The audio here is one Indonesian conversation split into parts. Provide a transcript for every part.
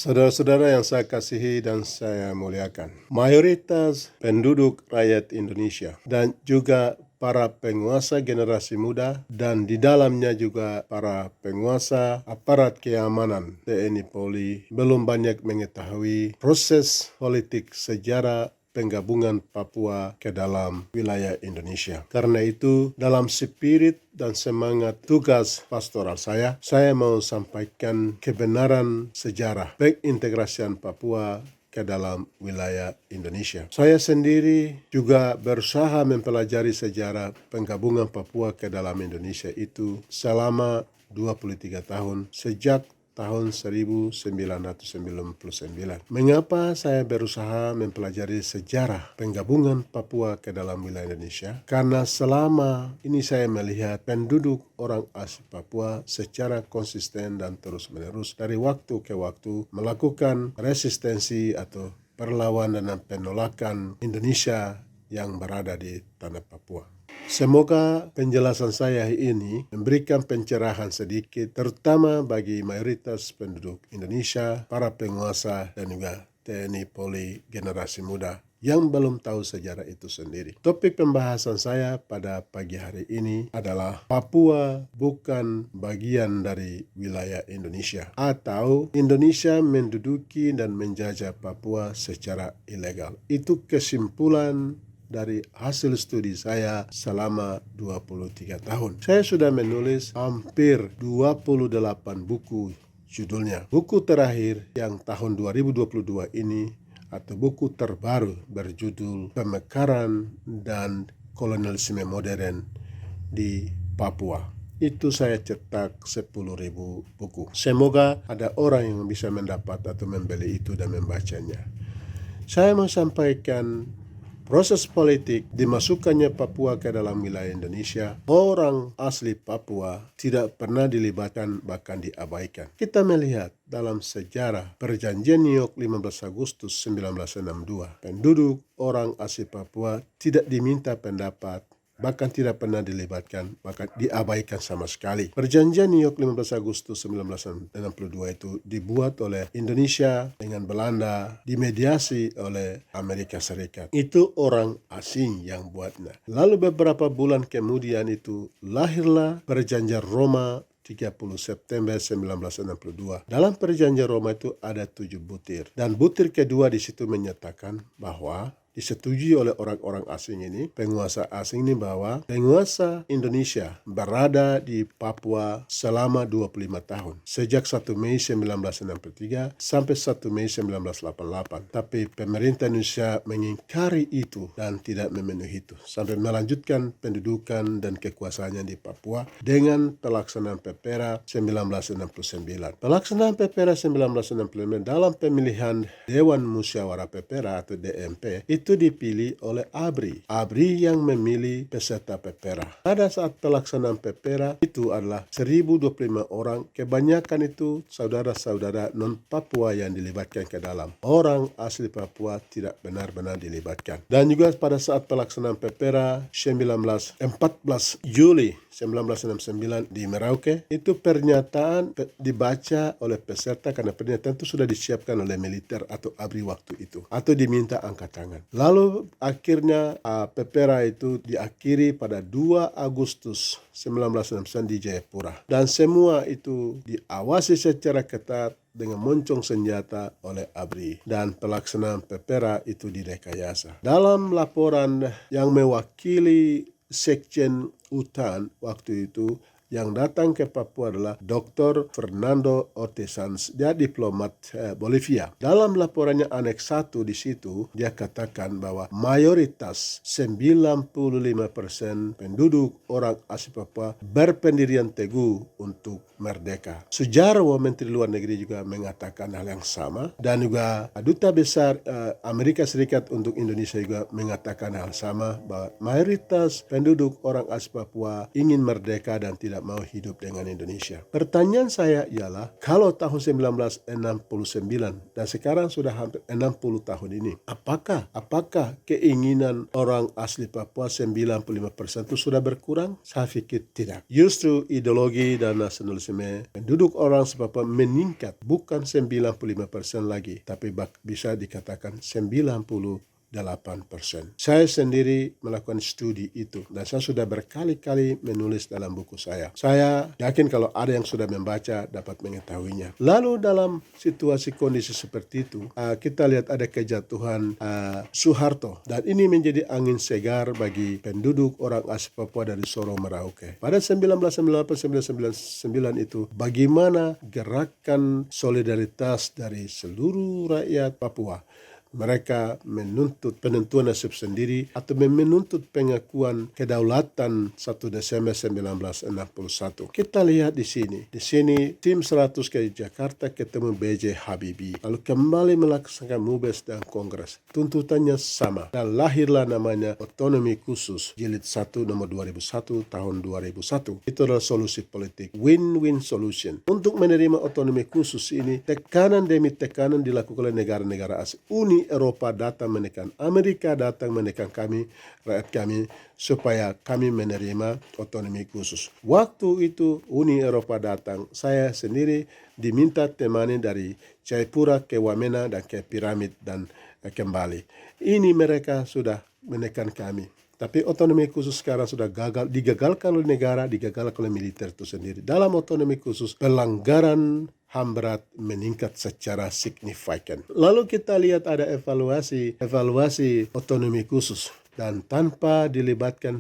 Saudara-saudara yang saya kasihi dan saya muliakan, mayoritas penduduk rakyat Indonesia dan juga para penguasa generasi muda dan di dalamnya juga para penguasa aparat keamanan TNI Polri belum banyak mengetahui proses politik sejarah penggabungan Papua ke dalam wilayah Indonesia. Karena itu, dalam spirit dan semangat tugas pastoral saya mau sampaikan kebenaran sejarah pengintegrasian Papua ke dalam wilayah Indonesia. Saya sendiri juga berusaha mempelajari sejarah penggabungan Papua ke dalam Indonesia itu selama 23 tahun sejak tahun 1999. Mengapa saya berusaha mempelajari sejarah penggabungan Papua ke dalam wilayah Indonesia? Karena selama ini saya melihat penduduk orang asli Papua secara konsisten dan terus-menerus dari waktu ke waktu melakukan resistensi atau perlawanan dan penolakan Indonesia yang berada di tanah Papua. Semoga penjelasan saya ini memberikan pencerahan sedikit, terutama bagi mayoritas penduduk Indonesia, para penguasa, dan juga TNI Polri generasi muda yang belum tahu sejarah itu sendiri. Topik pembahasan saya pada pagi hari ini adalah Papua bukan bagian dari wilayah Indonesia, atau Indonesia menduduki dan menjajah Papua secara ilegal. Itu kesimpulan dari hasil studi saya selama 23 tahun. Saya sudah menulis hampir 28 buku judulnya. Buku terakhir yang tahun 2022 ini atau buku terbaru berjudul Pemekaran dan Kolonialisme Modern di Papua. Itu saya cetak 10.000 buku. Semoga ada orang yang bisa mendapat atau membeli itu dan membacanya. Saya mau sampaikan proses politik dimasukkannya Papua ke dalam wilayah Indonesia, orang asli Papua tidak pernah dilibatkan bahkan diabaikan. Kita melihat dalam sejarah Perjanjian New York 15 Agustus 1962, penduduk orang asli Papua tidak diminta pendapat, bahkan tidak pernah dilibatkan, bahkan diabaikan sama sekali. Perjanjian New York 15 Agustus 1962 itu dibuat oleh Indonesia dengan Belanda, dimediasi oleh Amerika Serikat. Itu orang asing yang buatnya. Lalu beberapa bulan kemudian itu lahirlah Perjanjian Roma 30 September 1962. Dalam Perjanjian Roma itu ada 7 butir. Dan butir kedua di situ menyatakan bahwa disetujui oleh orang-orang asing ini, penguasa asing ini, bahwa penguasa Indonesia berada di Papua selama 25 tahun. Sejak 1 Mei 1963 sampai 1 Mei 1988. Tapi pemerintah Indonesia mengingkari itu dan tidak memenuhi itu. Sampai melanjutkan pendudukan dan kekuasaannya di Papua dengan pelaksanaan PEPERA 1969. Pelaksanaan PEPERA 1969 dalam pemilihan Dewan Musyawarah PEPERA atau DMP itu dipilih oleh ABRI. ABRI yang memilih peserta PEPERA. Pada saat pelaksanaan PEPERA itu adalah 1025 orang, kebanyakan itu saudara-saudara non-Papua yang dilibatkan ke dalam. Orang asli Papua tidak benar-benar dilibatkan. Dan juga pada saat pelaksanaan PEPERA 14 Juli 1969 di Merauke, itu pernyataan dibaca oleh peserta karena pernyataan itu sudah disiapkan oleh militer atau ABRI waktu itu, atau diminta angkat tangan. Lalu akhirnya PEPERA itu diakhiri pada 2 Agustus 1969 di Jayapura. Dan semua itu diawasi secara ketat dengan moncong senjata oleh ABRI. Dan pelaksanaan PEPERA itu direkayasa. Dalam laporan yang mewakili Sekjen Hutan waktu itu, yang datang ke Papua adalah Dr. Fernando Ortizans, dia diplomat Bolivia. Dalam laporannya aneks 1 di situ, dia katakan bahwa mayoritas 95% penduduk orang asli Papua berpendirian teguh untuk merdeka. Sujarwo Menteri Luar Negeri juga mengatakan hal yang sama, dan juga Duta Besar Amerika Serikat untuk Indonesia juga mengatakan hal sama, bahwa mayoritas penduduk orang asli Papua ingin merdeka dan tidak tidak mau hidup dengan Indonesia. Pertanyaan saya ialah, kalau tahun 1969 dan sekarang sudah hampir 60 tahun ini, apakah keinginan orang asli Papua 95% itu sudah berkurang? Saya pikir tidak. Justru ideologi dan nasionalisme penduduk orang Papua meningkat, bukan 95% lagi, tapi bisa dikatakan 98%. Saya sendiri melakukan studi itu dan saya sudah berkali-kali menulis dalam buku saya. Saya yakin kalau ada yang sudah membaca dapat mengetahuinya. Lalu dalam situasi kondisi seperti itu, kita lihat ada kejatuhan Soeharto dan ini menjadi angin segar bagi penduduk orang asli Papua dari Sorong Merauke. Pada 1998-1999 itu, bagaimana gerakan solidaritas dari seluruh rakyat Papua. Mereka menuntut penentuan nasib sendiri atau menuntut pengakuan kedaulatan 1 Desember 1961. Kita lihat di sini. Di sini tim 100 ke Jakarta ketemu B.J. Habibie. Lalu kembali melaksanakan MUBES dan Kongres. Tuntutannya sama. Dan lahirlah namanya Otonomi Khusus Jilid 1 nomor 2001 tahun 2001. Itu adalah solusi politik. Win-win solution. Untuk menerima otonomi khusus ini, tekanan demi tekanan dilakukan oleh negara-negara asing. Uni Eropa datang menekan, Amerika datang menekan kami, rakyat kami, supaya kami menerima otonomi khusus. Waktu itu Uni Eropa datang, saya sendiri diminta temani dari Jayapura ke Wamena dan ke Piramid dan kembali. Ini mereka sudah menekan kami. Tapi otonomi khusus sekarang sudah digagalkan oleh negara, digagalkan oleh militer itu sendiri. Dalam otonomi khusus, pelanggaran HAM berat meningkat secara signifikan. Lalu kita lihat ada evaluasi otonomi khusus dan tanpa dilibatkan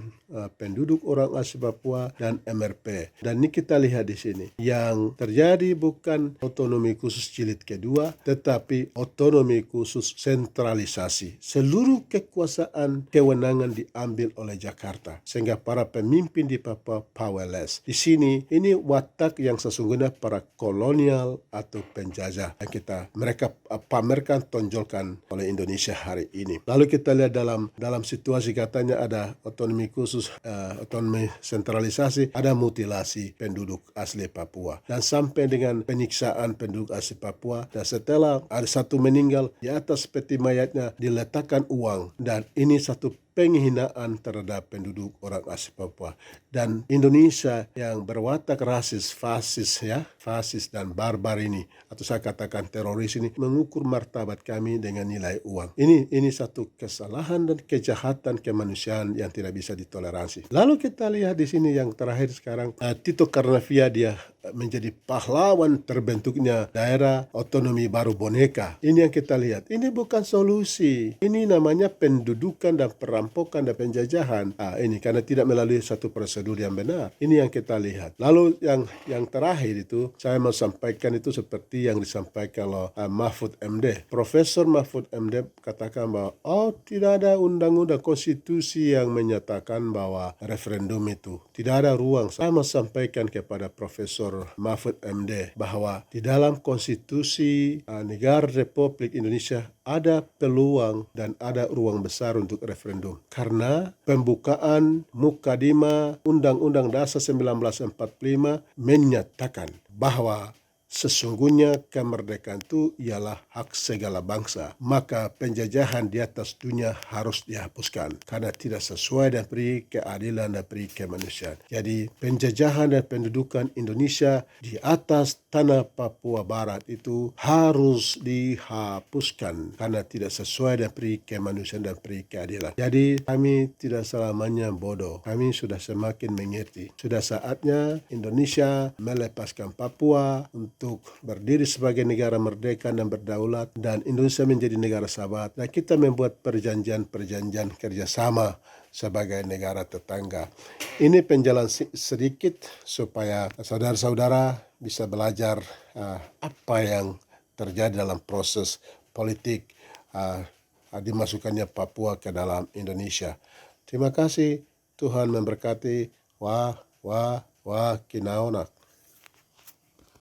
penduduk orang asli Papua dan MRP. Dan ini kita lihat di sini. Yang terjadi bukan otonomi khusus jilid kedua, tetapi otonomi khusus sentralisasi. Seluruh kekuasaan kewenangan diambil oleh Jakarta, sehingga para pemimpin di Papua powerless. Di sini, ini watak yang sesungguhnya para kolonial atau penjajah yang mereka pamerkan, tonjolkan oleh Indonesia hari ini. Lalu kita lihat dalam situasi katanya ada otonomi khusus, otonomi sentralisasi, ada mutilasi penduduk asli Papua dan sampai dengan penyiksaan penduduk asli Papua. Dan setelah ada satu meninggal, di atas peti mayatnya diletakkan uang, dan ini satu penghinaan terhadap penduduk orang asli Papua. Dan Indonesia yang berwatak rasis, fasis dan barbar ini, atau saya katakan teroris ini, mengukur martabat kami dengan nilai uang. Ini satu kesalahan dan kejahatan kemanusiaan yang tidak bisa ditoleransi. Lalu kita lihat di sini yang terakhir sekarang, Tito Karnavian, dia menjadi pahlawan terbentuknya daerah otonomi baru Boneka. Ini yang kita lihat. Ini bukan solusi. Ini namanya pendudukan dan perampokan dan penjajahan. Ini karena tidak melalui satu prosedur yang benar. Ini yang kita lihat. Lalu yang terakhir itu, saya mau sampaikan itu seperti yang disampaikan oleh Mahfud MD. Profesor Mahfud MD katakan bahwa tidak ada undang-undang konstitusi yang menyatakan bahwa referendum itu. Tidak ada ruang. Saya mau sampaikan kepada Profesor Mahfud MD bahwa di dalam konstitusi negara Republik Indonesia ada peluang dan ada ruang besar untuk referendum. Karena pembukaan Mukadimah Undang-Undang Dasar 1945 menyatakan bahwa sesungguhnya kemerdekaan itu ialah hak segala bangsa. Maka penjajahan di atas dunia harus dihapuskan karena tidak sesuai dan peri keadilan dan peri kemanusiaan. Jadi penjajahan dan pendudukan Indonesia di atas tanah Papua Barat itu harus dihapuskan karena tidak sesuai dan peri kemanusiaan dan peri keadilan. Jadi kami tidak selamanya bodoh. Kami sudah semakin mengerti. Sudah saatnya Indonesia melepaskan Papua untuk berdiri sebagai negara merdeka dan berdaulat, dan Indonesia menjadi negara sahabat. Nah, kita membuat perjanjian kerjasama sebagai negara tetangga. Ini penjelasan sedikit supaya saudara-saudara bisa belajar apa yang terjadi dalam proses politik dimasukkannya Papua ke dalam Indonesia. Terima kasih. Tuhan memberkati. Wah, kinaona.